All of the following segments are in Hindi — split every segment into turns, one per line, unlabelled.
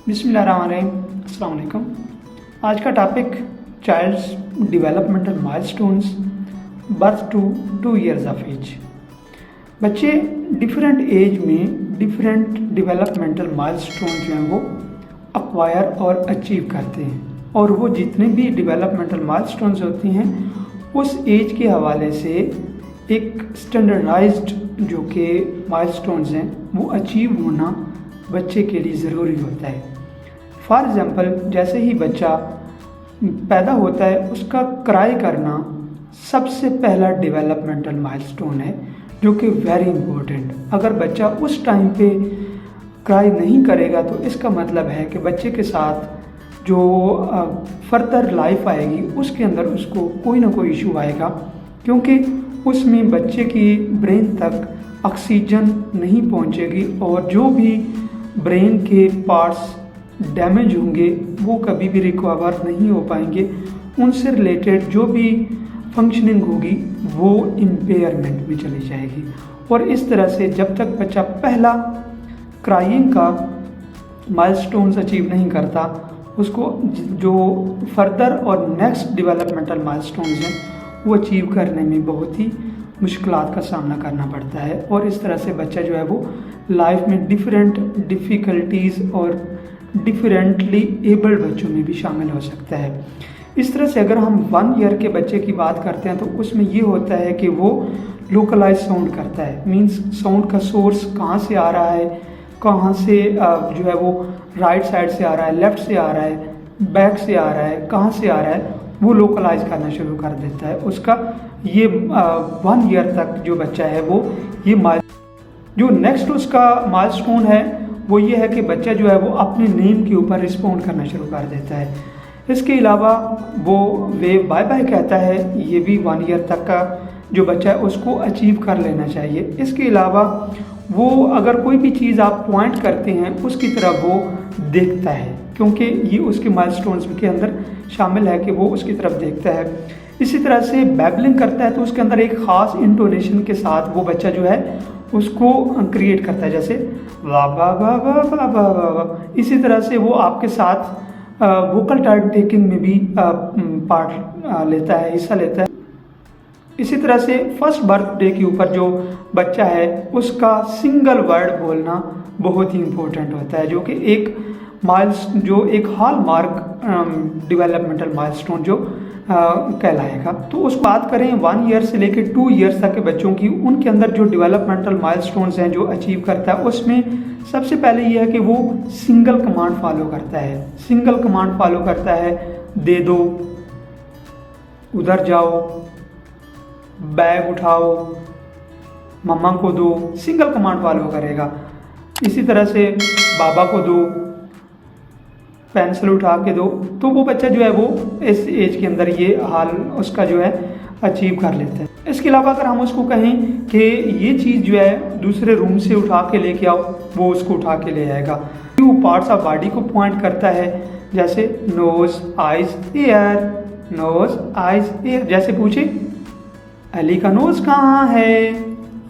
बिस्मिल्लाहिर्रहमानिर्रहीम, अस्सलाम वालेकुम। आज का topic child's developmental milestones birth to 2 years of age. बच्चे डिफरेंट एज में डिफरेंट डेवलपमेंटल माइलस्टोन जो हैं वो अक्वायर और अचीव करते हैं, और वो जितने भी डेवलपमेंटल माइलस्टोन्स होती हैं उस एज के हवाले से एक स्टैंडर्डाइज्ड जो कि माइलस्टोन्स हैं वो अचीव होना बच्चे के लिए ज़रूरी होता है। फॉर एग्ज़ाम्पल, जैसे ही बच्चा पैदा होता है उसका क्राई करना सबसे पहला डेवलपमेंटल माइलस्टोन है, जो कि वेरी इम्पोर्टेंट। अगर बच्चा उस टाइम पे क्राई नहीं करेगा तो इसका मतलब है कि बच्चे के साथ जो फर्दर लाइफ आएगी उसके अंदर उसको कोई ना कोई इशू आएगा, क्योंकि उसमें बच्चे की ब्रेन तक ऑक्सीजन नहीं पहुंचेगी और जो भी ब्रेन के पार्ट्स डैमेज होंगे वो कभी भी रिकवर नहीं हो पाएंगे। उनसे रिलेटेड जो भी फंक्शनिंग होगी वो इम्पेयरमेंट में चली जाएगी। और इस तरह से जब तक बच्चा पहला क्राइंग का माइलस्टोन्स अचीव नहीं करता, उसको जो फर्दर और नेक्स्ट डेवलपमेंटल माइलस्टोन्स हैं वो अचीव करने में बहुत ही मुश्किलात का सामना करना पड़ता है। और इस तरह से बच्चा जो है वो लाइफ में डिफरेंट डिफ़िकल्टीज़ और डिफरेंटली एबल्ड बच्चों में भी शामिल हो सकता है। इस तरह से अगर हम 1 ईयर के बच्चे की बात करते हैं तो उसमें ये होता है कि वो लोकलाइज साउंड करता है। मींस साउंड का सोर्स कहाँ से आ रहा है, कहाँ से जो है वो राइट साइड से आ रहा है, लेफ़्ट से आ रहा है, बैक से आ रहा है, कहाँ से आ रहा है, वो लोकलाइज करना शुरू कर देता है। उसका ये 1 ईयर तक जो बच्चा है वो ये जो नेक्स्ट उसका माइलस्टोन है वो ये है कि बच्चा जो है वो अपने नेम के ऊपर रिस्पॉन्ड करना शुरू कर देता है। इसके अलावा वो वेव बाय बाय कहता है, ये भी 1 ईयर तक का जो बच्चा है उसको अचीव कर लेना चाहिए। इसके अलावा वो अगर कोई भी चीज़ आप पॉइंट करते हैं उसकी तरफ वो देखता है, क्योंकि ये उसके माइलस्टोन्स के अंदर शामिल है कि वो उसकी तरफ देखता है। इसी तरह से बैबलिंग करता है तो उसके अंदर एक ख़ास इंटोनेशन के साथ वो बच्चा जो है उसको क्रिएट करता है, जैसे वाह वाह वाह वाह वाह वाह वाह वाह। इसी तरह से वो आपके साथ वोकल टाइम टेकिंग में भी पार्ट लेता है, हिस्सा लेता है। इसी तरह से फर्स्ट बर्थडे के ऊपर जो बच्चा है उसका सिंगल वर्ड बोलना बहुत ही इम्पोर्टेंट होता है, जो कि एक हॉलमार्क डेवलपमेंटल माइलस्टोन जो कहलाएगा। तो उस बात करें 1 ईयर से लेकर 2 ईयर्स तक के बच्चों की, उनके अंदर जो डेवलपमेंटल माइलस्टोन्स हैं जो अचीव करता है उसमें सबसे पहले ये है कि वो सिंगल कमांड फॉलो करता है। सिंगल कमांड फॉलो करता है, दे दो, उधर जाओ, बैग उठाओ, मम्मा को दो, सिंगल कमांड फॉलो करेगा। इसी तरह से बाबा को दो, पेंसिल उठा के दो। तो वो बच्चा जो है वो इस एज के अंदर ये हाल उसका जो है अचीव कर लेता है। इसके अलावा अगर हम उसको कहें कि ये चीज़ जो है दूसरे रूम से उठा के लेके आओ, वो उसको उठा के ले आएगा। वो पार्ट्स ऑफ बॉडी को पॉइंट करता है, जैसे nose, eyes, ear, nose, eyes, ear. जैसे पूछे अली का नोज कहाँ है,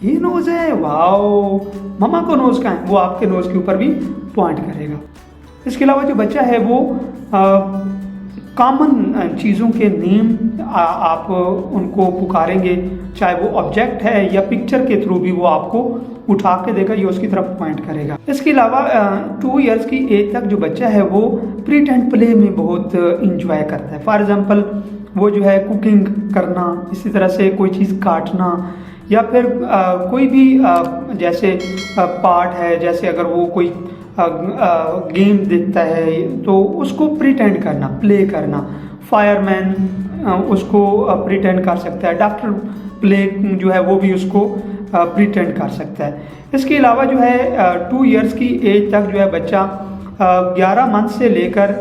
ये नोज है, वाओ। मम्मा को नोज कहाँ है, वो आपके नोज के ऊपर भी पॉइंट करेगा। इसके अलावा जो बच्चा है वो कॉमन चीज़ों के नेम आप उनको पुकारेंगे, चाहे वो ऑब्जेक्ट है या पिक्चर के थ्रू भी वो आपको उठा के देगा, ये उसकी तरफ पॉइंट करेगा। इसके अलावा 2 ईयर्स की एज तक जो बच्चा है वो प्रीटेंड प्ले में बहुत इंजॉय करता है। फॉर एग्जांपल, वो जो है कुकिंग करना, इसी तरह से कोई चीज़ काटना, या फिर कोई भी जैसे पार्ट है, जैसे अगर वो कोई गेम देखता है तो उसको प्रिटेंड करना, प्ले करना। फायरमैन उसको प्रिटेंड कर सकता है, डॉक्टर प्ले जो है वो भी उसको प्रिटेंड कर सकता है। इसके अलावा जो है 2 ईयर्स की एज तक जो है बच्चा 11 मंथ से लेकर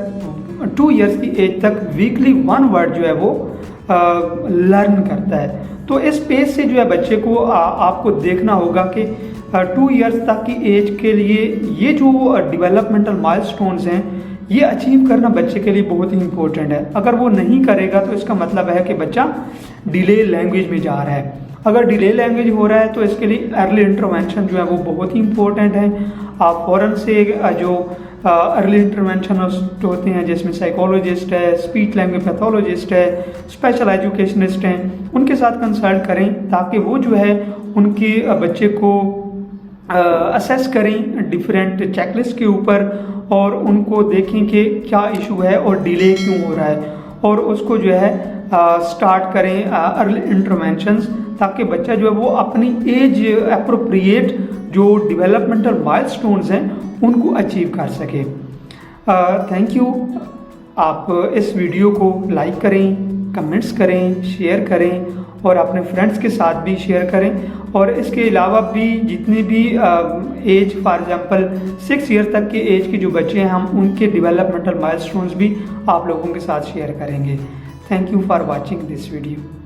2 ईयर्स की एज तक वीकली 1 वर्ड जो है वो लर्न करता है। तो इस पेज से जो है बच्चे को आपको देखना होगा कि 2 ईयर्स तक की एज के लिए ये जो डेवलपमेंटल माइलस्टोन्स हैं ये अचीव करना बच्चे के लिए बहुत ही इंपॉर्टेंट है। अगर वो नहीं करेगा तो इसका मतलब है कि बच्चा डिले लैंग्वेज में जा रहा है। अगर डिले लैंग्वेज हो रहा है तो इसके लिए अर्ली इंटरवेंशन जो है वो बहुत ही इंपॉर्टेंट है। आप फ़ौरन से जो अर्ली इंटरवेंशनिस्ट होते हैं, जिसमें साइकोलॉजिस्ट है, स्पीच लैंग्वेज पैथोलॉजिस्ट है, स्पेशल एजुकेशनिस्ट हैं, उनके साथ कंसल्ट करें ताकि वो जो है उनके बच्चे को असेस करें डिफरेंट चेकलिस्ट के ऊपर और उनको देखें कि क्या इशू है और डिले क्यों हो रहा है, और उसको जो है स्टार्ट करें अर्ली इंटरवेंशंस, ताकि बच्चा जो है वो अपनी एज अप्रोप्रिएट जो डेवलपमेंटल माइलस्टोन्स हैं उनको अचीव कर सके। Thank you. आप इस वीडियो को लाइक करें, कमेंट्स करें, शेयर करें और अपने फ्रेंड्स के साथ भी शेयर करें। और इसके अलावा भी जितने भी एज फॉर एग्जांपल 6 ईयर तक के एज के जो बच्चे हैं, हम उनके डेवलपमेंटल माइलस्टोन्स भी आप लोगों के साथ शेयर करेंगे। Thank you for watching this video.